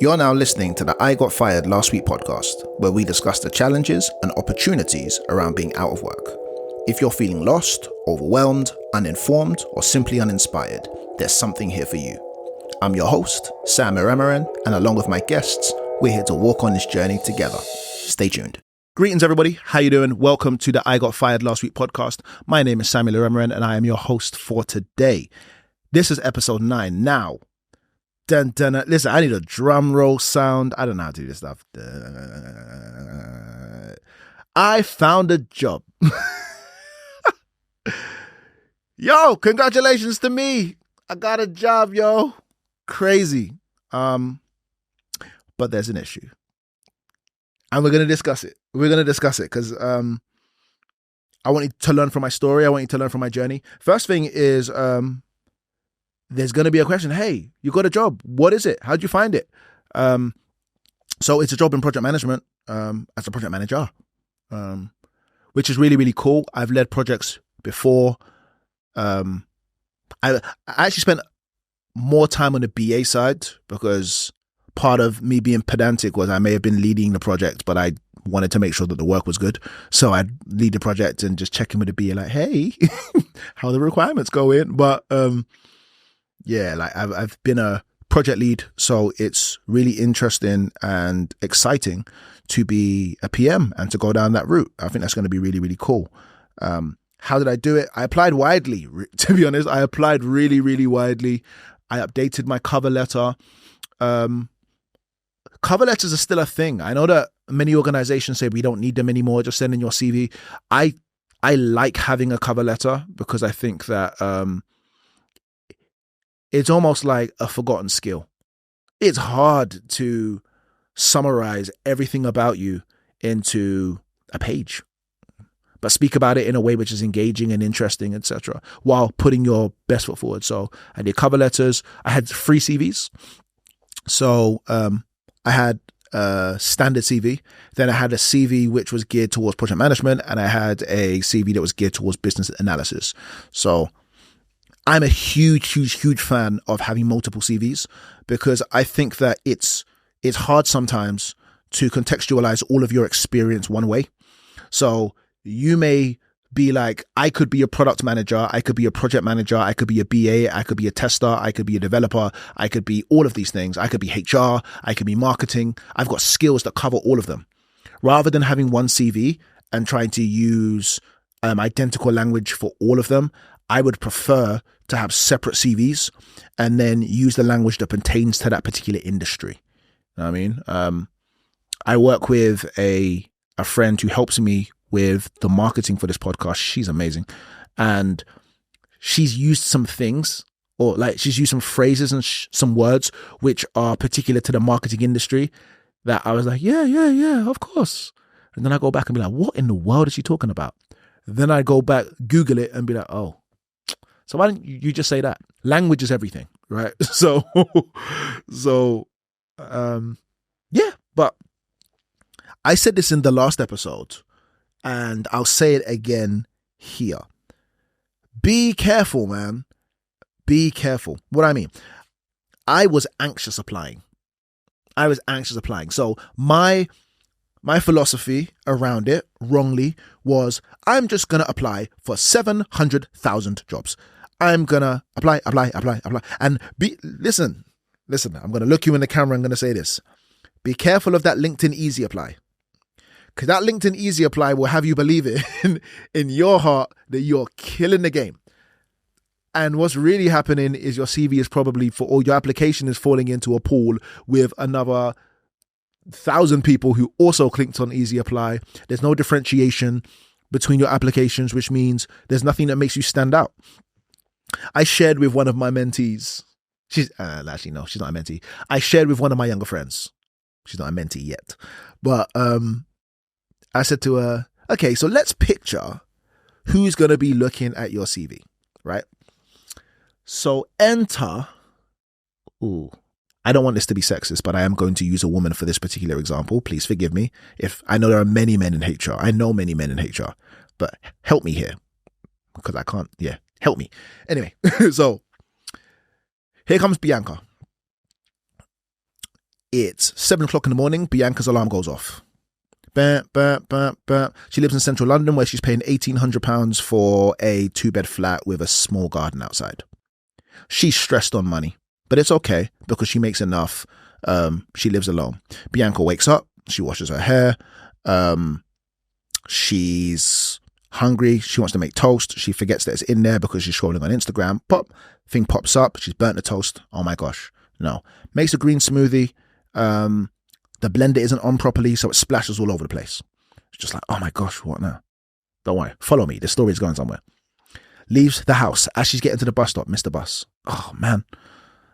You're now listening to the I Got Fired Last Week podcast, where we discuss the challenges and opportunities around being out of work. If you're feeling lost, overwhelmed, uninformed, or simply uninspired, there's something here for you. I'm your host, Sam Iremaran, and along with my guests, we're here to walk on this journey together. Stay tuned. Greetings, everybody. How you doing? Welcome to the I Got Fired Last Week podcast. My name is Samuel Iremaran, and I am your host for today. This is episode 9. Now, listen, I need a drum roll sound. I don't know how to do this stuff. I found a job. Yo, congratulations to me. I got a job, yo. Crazy. But there's an issue. And we're going to discuss it. Because I want you to learn from my story. I want you to learn from my journey. First thing is, there's going to be a question. Hey, you got a job. What is it? How'd you find it? So it's a job in project management as a project manager, which is really, really cool. I've led projects before. I actually spent more time on the BA side because part of me being pedantic was I may have been leading the project, but I wanted to make sure that the work was good. So I'd lead the project and just check in with the BA like, hey, how are the requirements going? But yeah, like I've been a project lead, so it's really interesting and exciting to be a PM and to go down that route. I think that's going to be really, really cool. How did I do it? I applied widely, to be honest. I applied really, really widely. I updated my cover letter. Cover letters are still a thing. I know that many organizations say we don't need them anymore, just send in your CV. I like having a cover letter because I think that it's almost like a forgotten skill. It's hard to summarize everything about you into a page, but speak about it in a way which is engaging and interesting, etc., while putting your best foot forward. So I did cover letters. I had 3 CVs. So I had a standard CV. Then I had a CV which was geared towards project management, and I had a CV that was geared towards business analysis. So I'm a huge fan of having multiple CVs because I think that it's hard sometimes to contextualize all of your experience one way. So you may be like, I could be a product manager, I could be a project manager, I could be a BA, I could be a tester, I could be a developer, I could be all of these things. I could be HR, I could be marketing. I've got skills that cover all of them. Rather than having one CV and trying to use identical language for all of them, I would prefer to have separate CVs and then use the language that pertains to that particular industry. You know what I mean? I work with a friend who helps me with the marketing for this podcast. She's amazing. And she's used some things, or like she's used some phrases and some words which are particular to the marketing industry that I was like, yeah, of course. And then I go back and be like, what in the world is she talking about? Then I go back, Google it and be like, oh, so why don't you just say that? Language is everything, right? So, yeah, but I said this in the last episode and I'll say it again here. Be careful, man. Be careful. What I mean, I was anxious applying. So my philosophy around it, wrongly, was I'm just going to apply for 700,000 jobs. I'm going to apply. And listen, I'm going to look you in the camera. I'm going to say this. Be careful of that LinkedIn Easy Apply. Because that LinkedIn Easy Apply will have you believe it in your heart that you're killing the game. And what's really happening is your CV is probably or your application is falling into a pool with another 1,000 people who also clicked on Easy Apply. There's no differentiation between your applications, which means there's nothing that makes you stand out. I shared with one of my mentees. Actually, no, she's not a mentee. I shared with one of my younger friends. She's not a mentee yet. But I said to her, okay, so let's picture who's going to be looking at your CV, right? So enter, I don't want this to be sexist, but I am going to use a woman for this particular example. Please forgive me. If I know there are many men in HR. I know many men in HR, but help me here because I can't. Yeah, help me. Anyway, so here comes Bianca. It's 7 o'clock in the morning. Bianca's alarm goes off. Bah, bah, bah, bah. She lives in central London where she's paying £1,800 for a 2-bed flat with a small garden outside. She's stressed on money, but it's okay because she makes enough. She lives alone. Bianca wakes up. She washes her hair. She's hungry. She wants to make toast. She forgets that it's in there because she's scrolling on Instagram. Pop, thing pops up. She's burnt the toast. Oh my gosh. No. Makes a green smoothie. The blender isn't on properly, so it splashes all over the place. It's just like, oh my gosh, what now? Don't worry. Follow me. This story is going somewhere. Leaves the house. As she's getting to the bus stop, missed the bus. Oh man.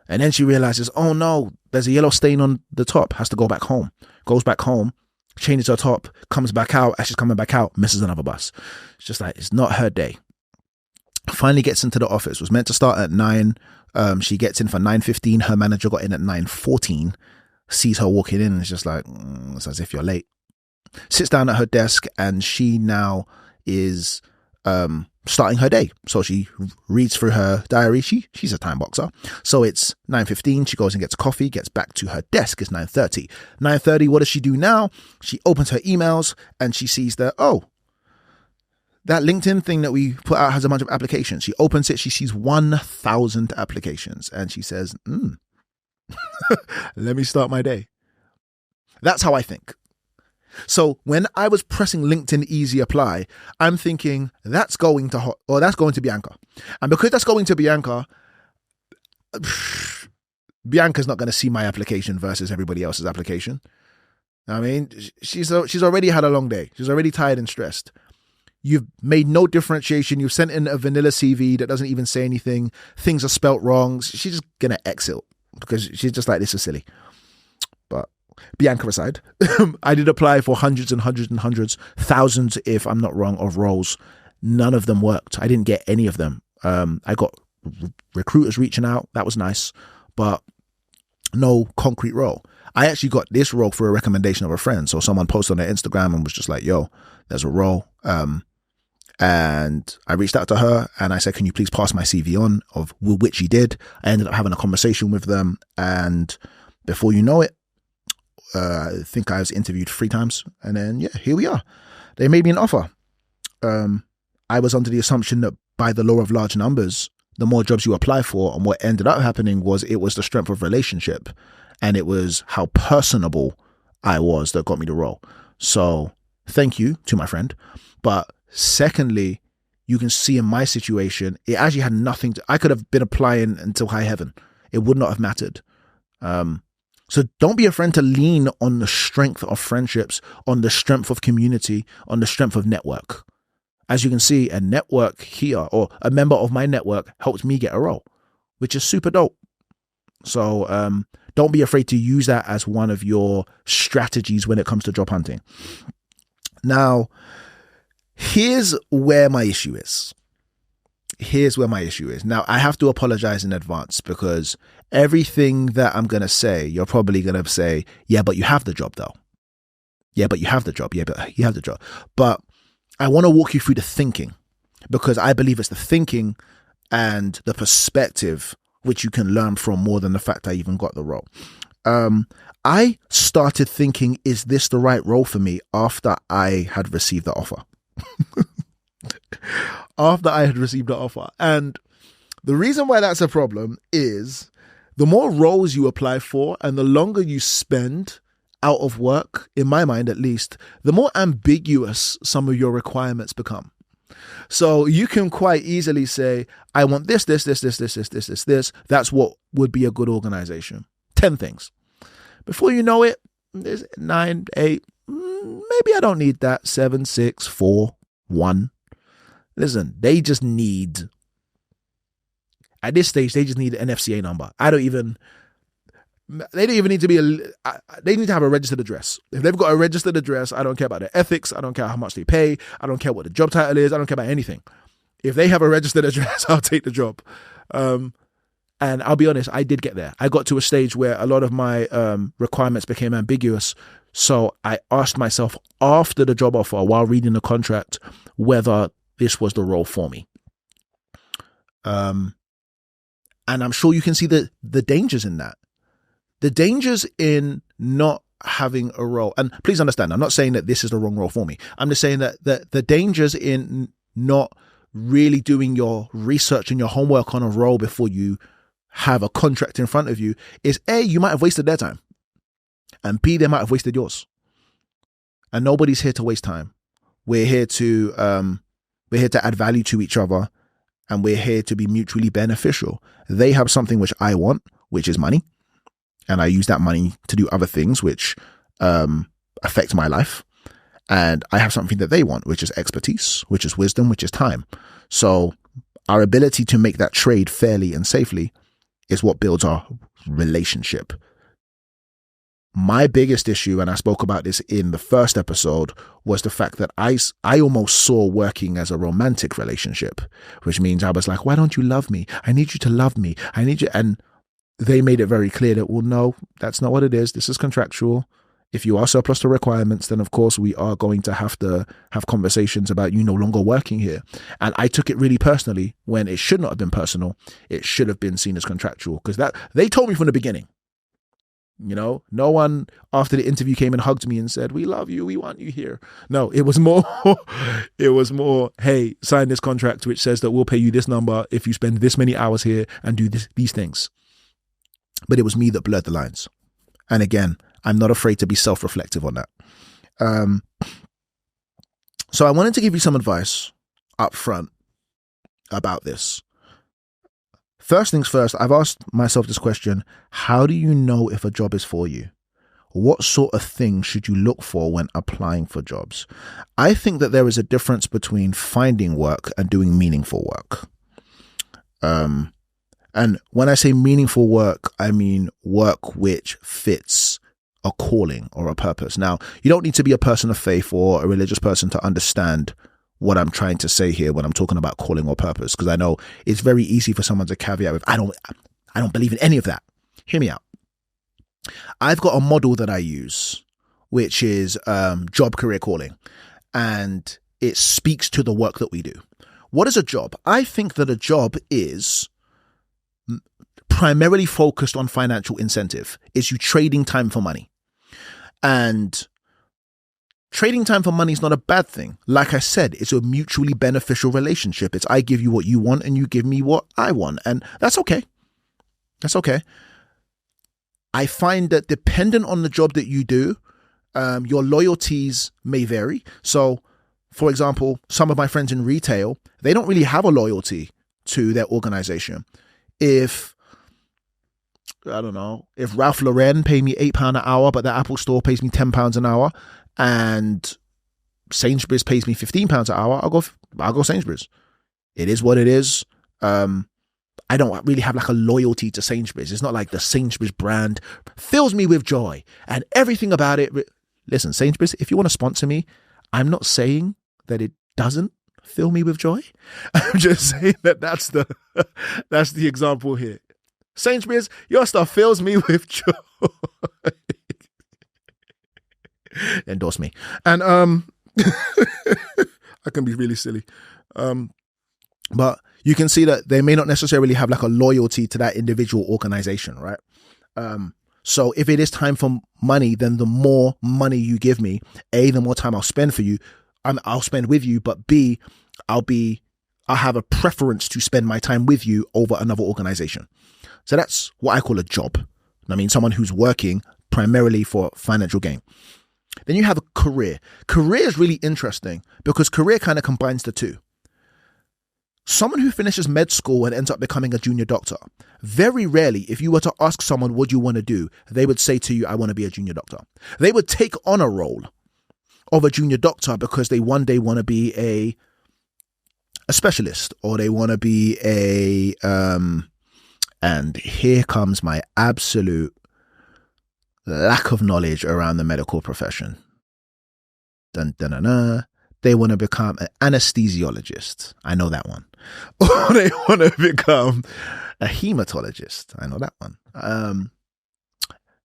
And then she realizes, oh no, there's a yellow stain on the top. Has to go back home. Goes back home. Changes her top, comes back out. As she's coming back out, misses another bus. It's just like, it's not her day. Finally gets into the office. Was meant to start at 9. She gets in for 9:15. Her manager got in at 9:14. Sees her walking in and is just like, it's as if you're late. Sits down at her desk and she now is starting her day. So she reads through her diary. She's a time boxer. So it's 9:15. She goes and gets coffee, gets back to her desk. It's 9:30. 9:30, what does she do now? She opens her emails and she sees that, that LinkedIn thing that we put out has a bunch of applications. She opens it. She sees 1,000 applications and she says, let me start my day. That's how I think. So when I was pressing LinkedIn Easy Apply, I'm thinking that's going to Bianca. And because that's going to Bianca, Bianca's not going to see my application versus everybody else's application. I mean, she's already had a long day. She's already tired and stressed. You've made no differentiation. You've sent in a vanilla CV that doesn't even say anything. Things are spelt wrong. She's just going to exit because she's just like, this is silly. But Bianca aside, I did apply for hundreds and hundreds and hundreds, thousands, if I'm not wrong, of roles. None of them worked. I didn't get any of them. I got recruiters reaching out. That was nice, but no concrete role. I actually got this role for a recommendation of a friend. So someone posted on their Instagram and was just like, yo, there's a role. And I reached out to her and I said, can you please pass my CV on, of which he did. I ended up having a conversation with them. And before you know it, I think I was interviewed 3 times. And then, yeah, here we are. They made me an offer. I was under the assumption that by the law of large numbers, the more jobs you apply for, and what ended up happening was it was the strength of relationship and it was how personable I was that got me the role. So thank you to my friend. But secondly, you can see in my situation, it actually had nothing to, I could have been applying until high heaven. It would not have mattered. So don't be afraid to lean on the strength of friendships, on the strength of community, on the strength of network. As you can see, a network here, or a member of my network, helped me get a role, which is super dope. So don't be afraid to use that as one of your strategies when it comes to job hunting. Now, here's where my issue is. Now, I have to apologize in advance because everything that I'm going to say, you're probably going to say, yeah, but you have the job though. Yeah, but you have the job. Yeah, but you have the job. But I want to walk you through the thinking because I believe it's the thinking and the perspective which you can learn from more than the fact I even got the role. I started thinking, is this the right role for me after I had received the offer? And the reason why that's a problem is the more roles you apply for and the longer you spend out of work, in my mind at least, the more ambiguous some of your requirements become. So you can quite easily say, I want this. That's what would be a good organization. 10 things. Before you know it, there's 9, 8, maybe I don't need that. 7, 6, 4, 1. Listen, they just need, at this stage, they just need an FCA number. They don't even need to be they need to have a registered address. If they've got a registered address, I don't care about their ethics. I don't care how much they pay. I don't care what the job title is. I don't care about anything. If they have a registered address, I'll take the job. And I'll be honest, I did get there. I got to a stage where a lot of my requirements became ambiguous. So I asked myself after the job offer, while reading the contract, whether this was the role for me. And I'm sure you can see the dangers in that. The dangers in not having a role, and please understand, I'm not saying that this is the wrong role for me. I'm just saying that the dangers in not really doing your research and your homework on a role before you have a contract in front of you is A, you might have wasted their time, and B, they might have wasted yours. And nobody's here to waste time. We're here to add value to each other, and we're here to be mutually beneficial. They have something which I want, which is money. And I use that money to do other things which affect my life. And I have something that they want, which is expertise, which is wisdom, which is time. So our ability to make that trade fairly and safely is what builds our relationship. My biggest issue, and I spoke about this in the first episode, was the fact that I almost saw working as a romantic relationship, which means I was like, why don't you love me? I need you to love me. I need you. And they made it very clear that, well, no, that's not what it is. This is contractual. If you are surplus to requirements, then of course we are going to have conversations about you no longer working here. And I took it really personally when it should not have been personal. It should have been seen as contractual, because that they told me from the beginning. You know, no one after the interview came and hugged me and said, we love you, we want you here. No, it was more, hey, sign this contract which says that we'll pay you this number if you spend this many hours here and do these things. But it was me that blurred the lines. And again, I'm not afraid to be self-reflective on that. So I wanted to give you some advice up front about this. First things first, I've asked myself this question: how do you know if a job is for you? What sort of things should you look for when applying for jobs? I think that there is a difference between finding work and doing meaningful work. And when I say meaningful work, I mean work which fits a calling or a purpose. Now, you don't need to be a person of faith or a religious person to understand what I'm trying to say here when I'm talking about calling or purpose, because I know it's very easy for someone to caveat with, I don't believe in any of that. Hear me out. I've got a model that I use, which is job, career, calling, and it speaks to the work that we do. What is a job? I think that a job is primarily focused on financial incentive. It's you trading time for money. And trading time for money is not a bad thing. Like I said, it's a mutually beneficial relationship. It's I give you what you want and you give me what I want. And that's okay. That's okay. I find that dependent on the job that you do, your loyalties may vary. So, for example, some of my friends in retail, they don't really have a loyalty to their organization. If Ralph Lauren pay me £8 an hour, but the Apple store pays me £10 an hour, and Sainsbury's pays me £15 an hour, I'll go Sainsbury's. It is what it is. I don't really have like a loyalty to Sainsbury's. It's not like the Sainsbury's brand fills me with joy and everything about it. Listen, Sainsbury's, if you want to sponsor me, I'm not saying that it doesn't fill me with joy. I'm just saying that that's the example here. Sainsbury's, your stuff fills me with joy. Endorse me. And I can be really silly. But you can see that they may not necessarily have like a loyalty to that individual organization, right? So if it is time for money, then the more money you give me, A, the more time I'll spend for you. I'll spend with you, but B, I'll have a preference to spend my time with you over another organization. So that's what I call a job. I mean, someone who's working primarily for financial gain. Then you have a career. Career is really interesting because career kind of combines the two. Someone who finishes med school and ends up becoming a junior doctor, very rarely, if you were to ask someone what you want to do, they would say to you, I want to be a junior doctor. They would take on a role of a junior doctor because they one day want to be a specialist, or they want to be and here comes my absolute lack of knowledge around the medical profession. Dun, dun, dun, dun. They want to become an anesthesiologist. I know that one. Or they want to become a hematologist. I know that one.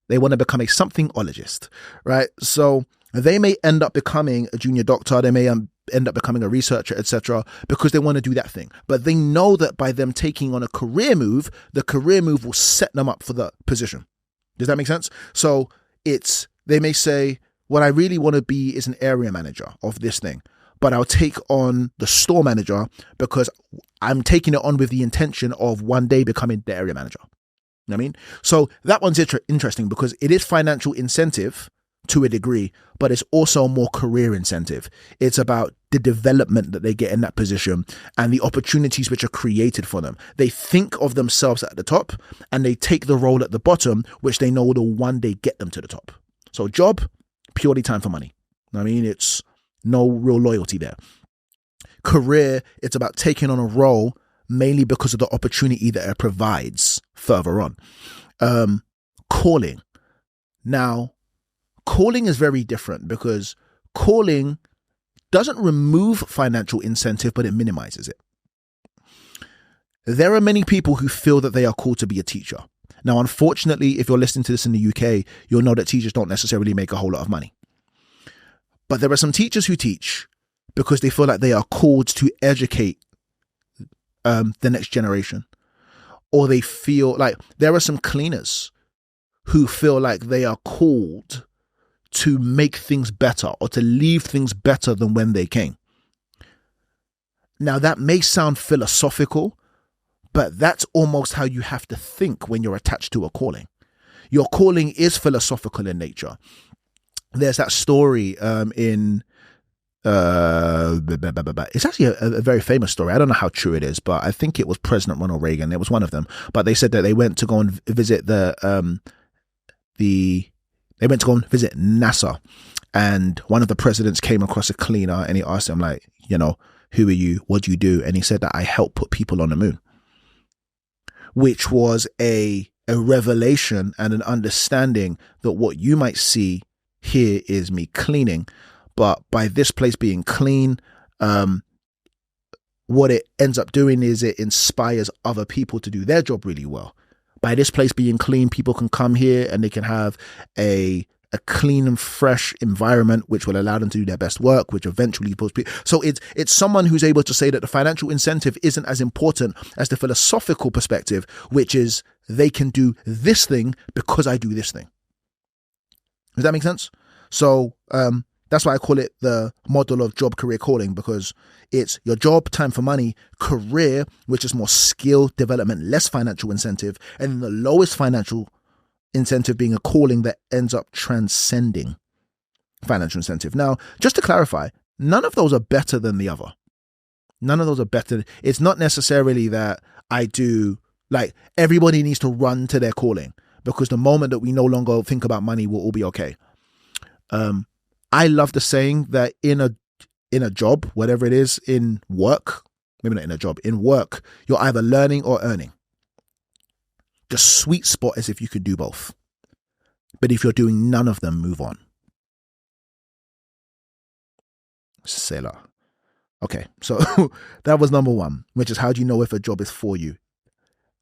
They want to become a somethingologist, right? So they may end up becoming a junior doctor. They may end up becoming a researcher, etc., because they want to do that thing. But they know that by them taking on a career move, the career move will set them up for the position. Does that make sense? So they may say, what I really want to be is an area manager of this thing, but I'll take on the store manager because I'm taking it on with the intention of one day becoming the area manager. You know what I mean? So that one's interesting because it is financial incentive to a degree, but it's also more career incentive. It's about the development that they get in that position and the opportunities which are created for them. They think of themselves at the top and they take the role at the bottom, which they know will one day get them to the top. So job, purely time for money. I mean, it's no real loyalty there. Career, it's about taking on a role mainly because of the opportunity that it provides further on. Calling. Now, calling is very different because calling doesn't remove financial incentive, but it minimizes it. There are many people who feel that they are called to be a teacher. Now, unfortunately, if you're listening to this in the UK, you'll know that teachers don't necessarily make a whole lot of money. But there are some teachers who teach because they feel like they are called to educate the next generation. Or they feel like there are some cleaners who feel like they are called to make things better or to leave things better than when they came. Now, that may sound philosophical, but that's almost how you have to think when you're attached to a calling. Your calling is philosophical in nature. There's that story it's actually a very famous story. I don't know how true it is, but I think it was President Ronald Reagan. It was one of them. But they said that they went to go and visit they went to go and visit NASA, and one of the presidents came across a cleaner and he asked him, like, who are you? What do you do? And he said that I help put people on the moon, which was a revelation and an understanding that what you might see here is me cleaning, but by this place being clean, what it ends up doing is it inspires other people to do their job really well. By this place being clean, people can come here and they can have a clean and fresh environment, which will allow them to do their best work, which eventually pulls people. So it's someone who's able to say that the financial incentive isn't as important as the philosophical perspective, which is they can do this thing because I do this thing. Does that make sense? So that's why I call it the model of job, career, calling, because it's your job, time for money, career, which is more skill development, less financial incentive, and the lowest financial incentive being a calling that ends up transcending financial incentive. Now, just to clarify, none of those are better than the other. None of those are better. It's not necessarily that I do, like, everybody needs to run to their calling, because the moment that we no longer think about money, we'll all be okay. I love the saying that in a job, whatever it is, in work, maybe not in a job, in work, you're either learning or earning. The sweet spot is if you could do both. But if you're doing none of them, move on. Selah. Okay, so that was number one, which is how do you know if a job is for you?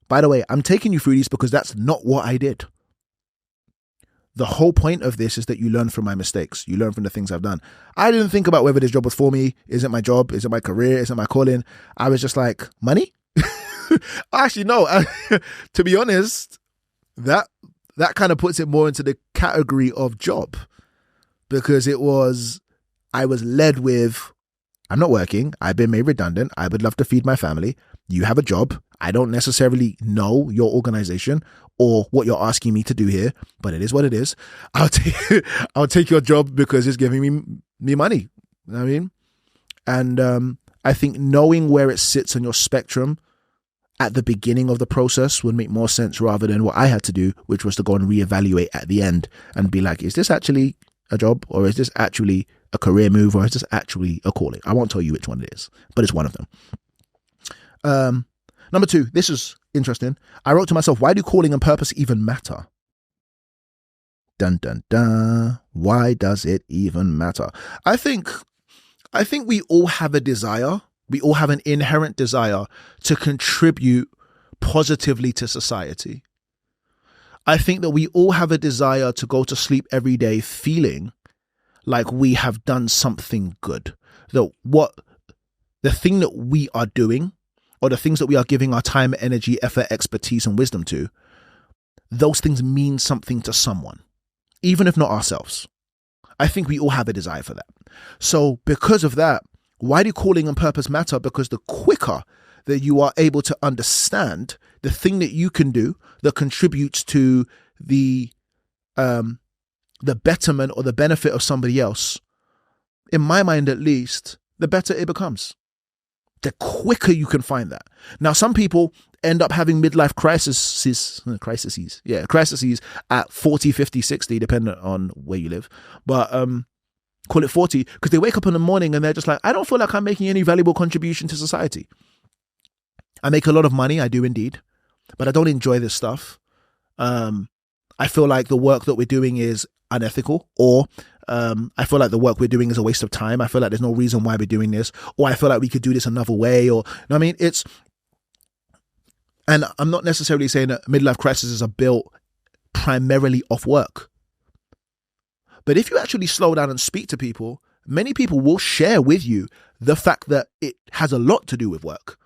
By the way, I'm taking you through these because that's not what I did. The whole point of this is that you learn from my mistakes. You learn from the things I've done. I didn't think about whether this job was for me. Is it my job? Is it my career? Is it my calling? I was just like, money? Actually, no. To be honest, that kind of puts it more into the category of job, because I was led with, I'm not working. I've been made redundant. I would love to feed my family. You have a job. I don't necessarily know your organization or what you're asking me to do here, but it is what it is. I'll take your job because it's giving me money. You know what I mean? And I think knowing where it sits on your spectrum at the beginning of the process would make more sense rather than what I had to do, which was to go and reevaluate at the end and be like, is this actually a job, or is this actually a career move, or is this actually a calling? I won't tell you which one it is, but it's one of them. Number two, this is interesting. I wrote to myself, why do calling and purpose even matter? Dun, dun, dun. Why does it even matter? I think we all have a desire. We all have an inherent desire to contribute positively to society. I think that we all have a desire to go to sleep every day feeling like we have done something good. That the thing that we are doing, or the things that we are giving our time, energy, effort, expertise, and wisdom to, those things mean something to someone, even if not ourselves. I think we all have a desire for that. So because of that, why do calling and purpose matter? Because the quicker that you are able to understand the thing that you can do that contributes to the betterment or the benefit of somebody else, in my mind at least, the better it becomes. The quicker you can find that. Now, some people end up having midlife crises at 40, 50, 60, depending on where you live. But call it 40, because they wake up in the morning and they're just like, I don't feel like I'm making any valuable contribution to society. I make a lot of money, I do indeed, but I don't enjoy this stuff. I feel like the work that we're doing is unethical, or I feel like the work we're doing is a waste of time. I feel like there's no reason why we're doing this, or I feel like we could do this another way, or, you know what I mean? And I'm not necessarily saying that midlife crises are built primarily off work. But if you actually slow down and speak to people, many people will share with you the fact that it has a lot to do with work,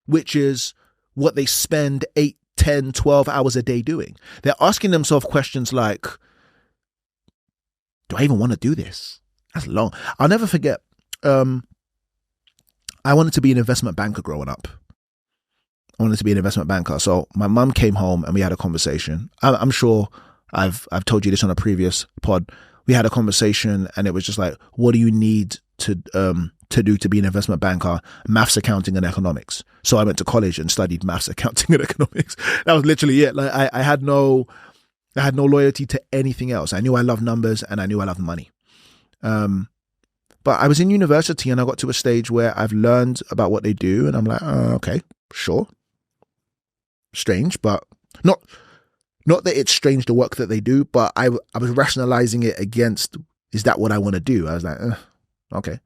which is what they spend 8, 10, 12 hours a day doing. They're asking themselves questions like, do I even want to do this? That's long. I'll never forget. I wanted to be an investment banker growing up. So my mum came home and we had a conversation. I'm sure I've told you this on a previous pod. We had a conversation and it was just like, what do you need to do to be an investment banker? Maths, accounting, and economics. So I went to college and studied maths, accounting, and economics. That was literally it. Like I had no loyalty to anything else. I knew I loved numbers and I knew I loved money. But I was in university and I got to a stage where I've learned about what they do and I'm like, okay, sure. Strange, but not that it's strange the work that they do, but I was rationalizing it against, is that what I want to do? I was like, okay.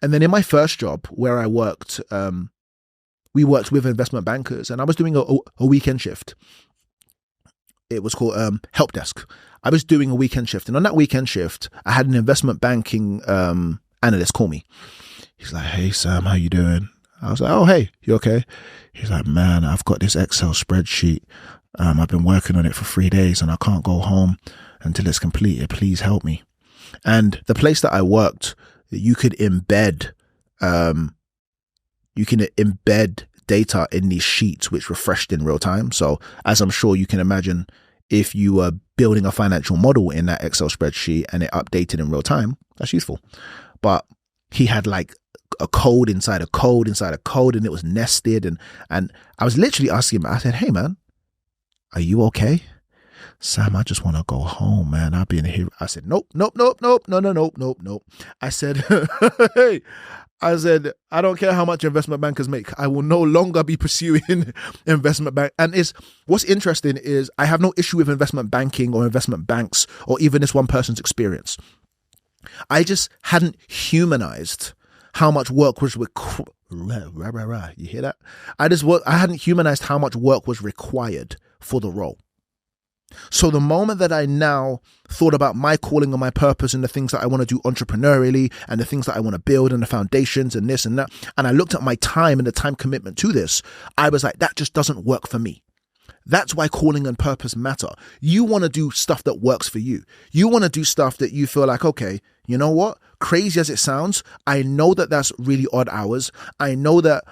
And then in my first job where I worked, we worked with investment bankers and I was doing a weekend shift. It was called help desk. I was doing a weekend shift, and on that weekend shift, I had an investment banking analyst call me. He's like, "Hey Sam, how you doing?" I was like, "Oh, hey, you okay?" He's like, "Man, I've got this Excel spreadsheet. I've been working on it for 3 days, and I can't go home until it's completed. Please help me." And the place that I worked, you could embed data in these sheets which refreshed in real time. So as I'm sure you can imagine, if you were building a financial model in that Excel spreadsheet and it updated in real time, that's useful. But he had like a code inside a code inside a code, and it was nested. And I was literally asking him, I said, "Hey man, are you okay?" "Sam, I just want to go home, man. I've been here." I said, nope. I said, hey, I don't care how much investment bankers make. I will no longer be pursuing investment bank. And what's interesting is I have no issue with investment banking or investment banks or even this one person's experience. I just hadn't humanized how much work was you hear that? I hadn't humanized how much work was required for the role. So the moment that I now thought about my calling and my purpose and the things that I want to do entrepreneurially and the things that I want to build and the foundations and this and that, and I looked at my time and the time commitment to this, I was like, that just doesn't work for me. That's why calling and purpose matter. You want to do stuff that works for you. You want to do stuff that you feel like, okay, you know what? Crazy as it sounds, I know that that's really odd hours. I know that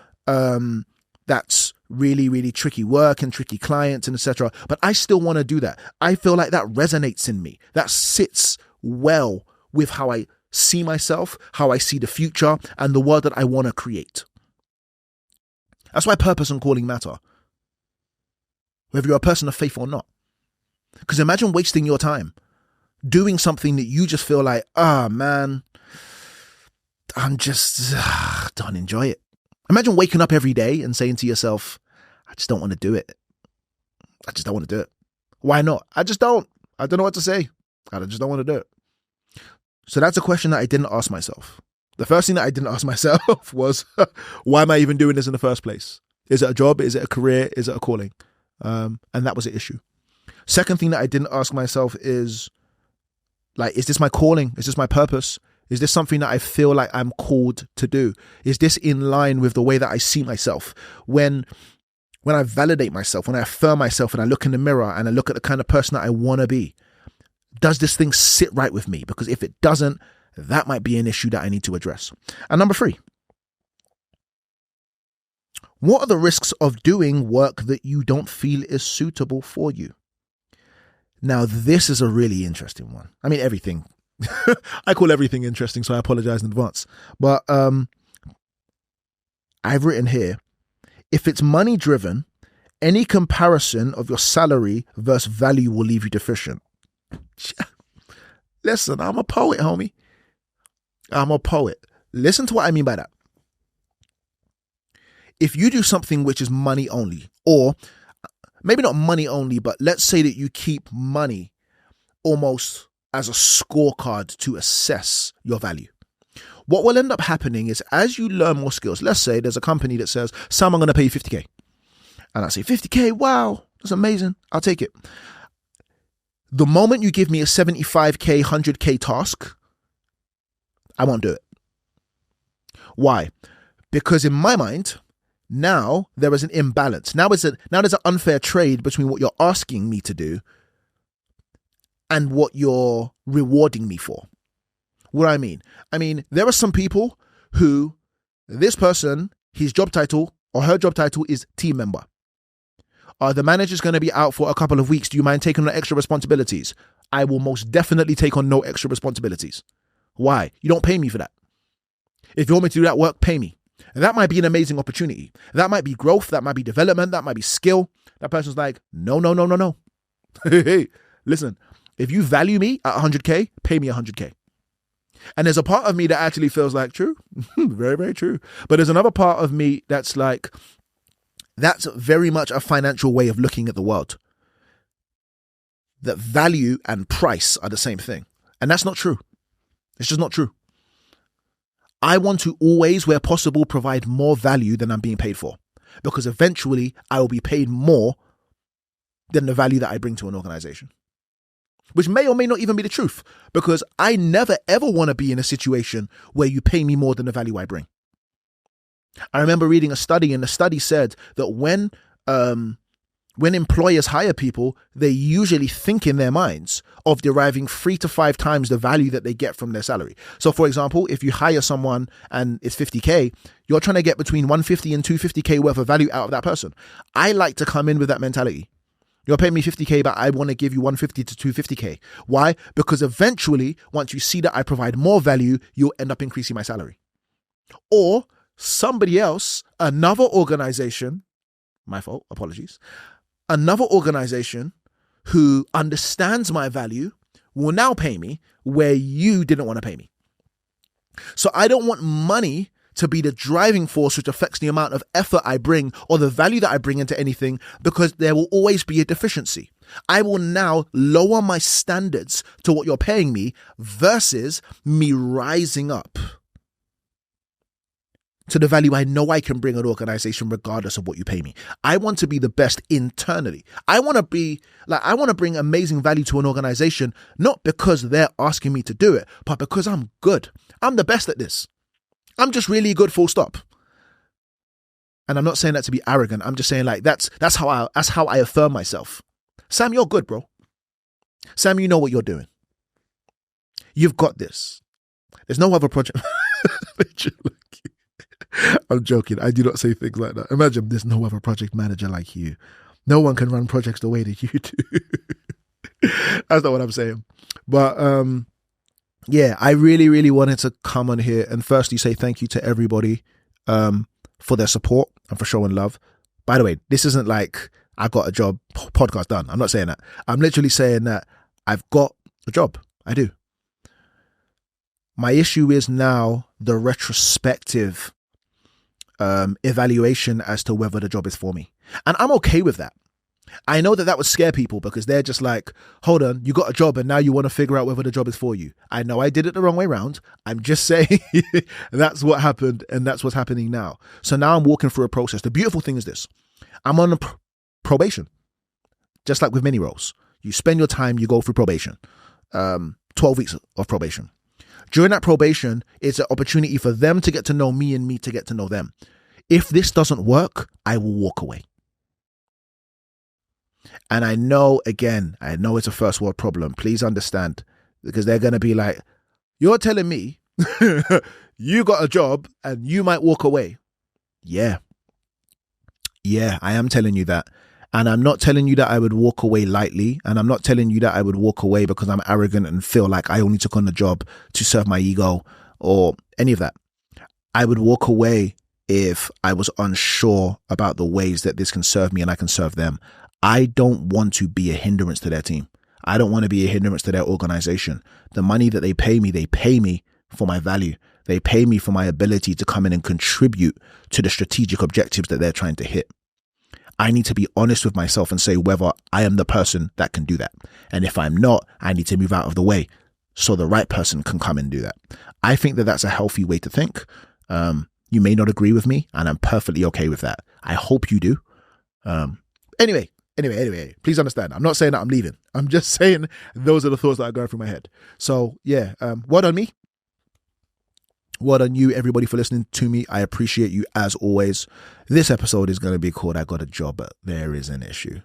that's really, really tricky work and tricky clients and etc. But I still want to do that. I feel like that resonates in me. That sits well with how I see myself, how I see the future, and the world that I want to create. That's why purpose and calling matter, whether you're a person of faith or not. Because imagine wasting your time doing something that you just feel like, man, I'm just don't enjoy it. Imagine waking up every day and saying to yourself, I just don't want to do it. I just don't want to do it. Why not? I just don't. I don't know what to say. I just don't want to do it. So that's a question that I didn't ask myself. The first thing that I didn't ask myself was, why am I even doing this in the first place? Is it a job? Is it a career? Is it a calling? And that was the issue. Second thing that I didn't ask myself is, like, is this my calling? Is this my purpose? Is this something that I feel like I'm called to do? Is this in line with the way that I see myself? When when I validate myself, when I affirm myself and I look in the mirror and I look at the kind of person that I want to be, does this thing sit right with me? Because if it doesn't, that might be an issue that I need to address. And number 3, what are the risks of doing work that you don't feel is suitable for you? Now, this is a really interesting one. I mean, everything. I call everything interesting, so I apologize in advance. But I've written here, if it's money driven, any comparison of your salary versus value will leave you deficient. Listen, I'm a poet, homie. I'm a poet. Listen to what I mean by that. If you do something which is money only, or maybe not money only, but let's say that you keep money almost as a scorecard to assess your value. What will end up happening is as you learn more skills, let's say there's a company that says, Sam, I'm going to pay you 50K. And I say, 50K, wow, that's amazing. I'll take it. The moment you give me a 75K, 100K task, I won't do it. Why? Because in my mind, now there is an imbalance. Now there's an unfair trade between what you're asking me to do and what you're rewarding me for. What do I mean? I mean, there are some people who this person, his job title or her job title is team member. The manager's going to be out for a couple of weeks. Do you mind taking on extra responsibilities? I will most definitely take on no extra responsibilities. Why? You don't pay me for that. If you want me to do that work, pay me. And that might be an amazing opportunity. That might be growth. That might be development. That might be skill. That person's like, no. Hey, listen, if you value me at 100K, pay me 100K. And there's a part of me that actually feels like, true, very, very true. But there's another part of me that's like, that's very much a financial way of looking at the world. That value and price are the same thing. And that's not true. It's just not true. I want to always, where possible, provide more value than I'm being paid for. Because eventually I will be paid more than the value that I bring to an organization. Which may or may not even be the truth. Because I never ever want to be in a situation where you pay me more than the value I bring. I remember reading a study, and the study said that when employers hire people, they usually think in their minds of deriving 3 to 5 times the value that they get from their salary. So for example, if you hire someone and it's 50K, you're trying to get between 150 and 250K worth of value out of that person. I like to come in with that mentality. You're paying me 50K, but I want to give you 150 to 250K. Why? Because eventually, once you see that I provide more value, you'll end up increasing my salary. Or somebody else, another organization, my fault, apologies, another organization who understands my value will now pay me where you didn't want to pay me. So I don't want money to be the driving force which affects the amount of effort I bring or the value that I bring into anything, because there will always be a deficiency. I will now lower my standards to what you're paying me versus me rising up to the value I know I can bring an organization regardless of what you pay me. I want to be the best internally. I want to bring amazing value to an organization, not because they're asking me to do it, but because I'm good. I'm the best at this. I'm just really good, full stop. And I'm not saying that to be arrogant. I'm just saying like that's how I affirm myself. Sam, you're good, bro. Sam, you know what you're doing. You've got this. There's no other project. I'm joking. I do not say things like that. Imagine there's no other project manager like you. No one can run projects the way that you do. That's not what I'm saying. But yeah, I really, really wanted to come on here and firstly say thank you to everybody for their support and for showing love. By the way, this isn't like I got a job, podcast done. I'm not saying that. I'm literally saying that I've got a job. I do. My issue is now the retrospective evaluation as to whether the job is for me. And I'm okay with that. I know that would scare people because they're just like, hold on, you got a job and now you want to figure out whether the job is for you. I know I did it the wrong way around. I'm just saying that's what happened and that's what's happening now. So now I'm walking through a process. The beautiful thing is this. I'm on a probation, just like with many roles. You spend your time, you go through probation, 12 weeks of probation. During that probation, it's an opportunity for them to get to know me and me to get to know them. If this doesn't work, I will walk away. And I know it's a first world problem. Please understand, because they're going to be like, you're telling me you got a job and you might walk away. Yeah, I am telling you that. And I'm not telling you that I would walk away lightly. And I'm not telling you that I would walk away because I'm arrogant and feel like I only took on the job to serve my ego or any of that. I would walk away if I was unsure about the ways that this can serve me and I can serve them. I don't want to be a hindrance to their team. I don't want to be a hindrance to their organization. The money that they pay me for my value. They pay me for my ability to come in and contribute to the strategic objectives that they're trying to hit. I need to be honest with myself and say whether I am the person that can do that. And if I'm not, I need to move out of the way so the right person can come and do that. I think that that's a healthy way to think. You may not agree with me, and I'm perfectly okay with that. I hope you do. Anyway, please understand. I'm not saying that I'm leaving. I'm just saying those are the thoughts that are going through my head. So yeah, word on me. Word on you, everybody, for listening to me. I appreciate you as always. This episode is going to be called I Got a Job, but There Is an Issue.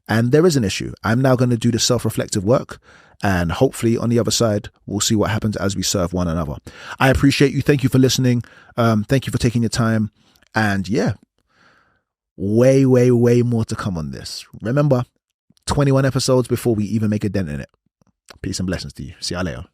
And there is an issue. I'm now going to do the self-reflective work, and hopefully on the other side, we'll see what happens as we serve one another. I appreciate you. Thank you for listening. Thank you for taking your time. And yeah, way more to come on this. Remember, 21 episodes before we even make a dent in it. Peace and blessings to you. See you later.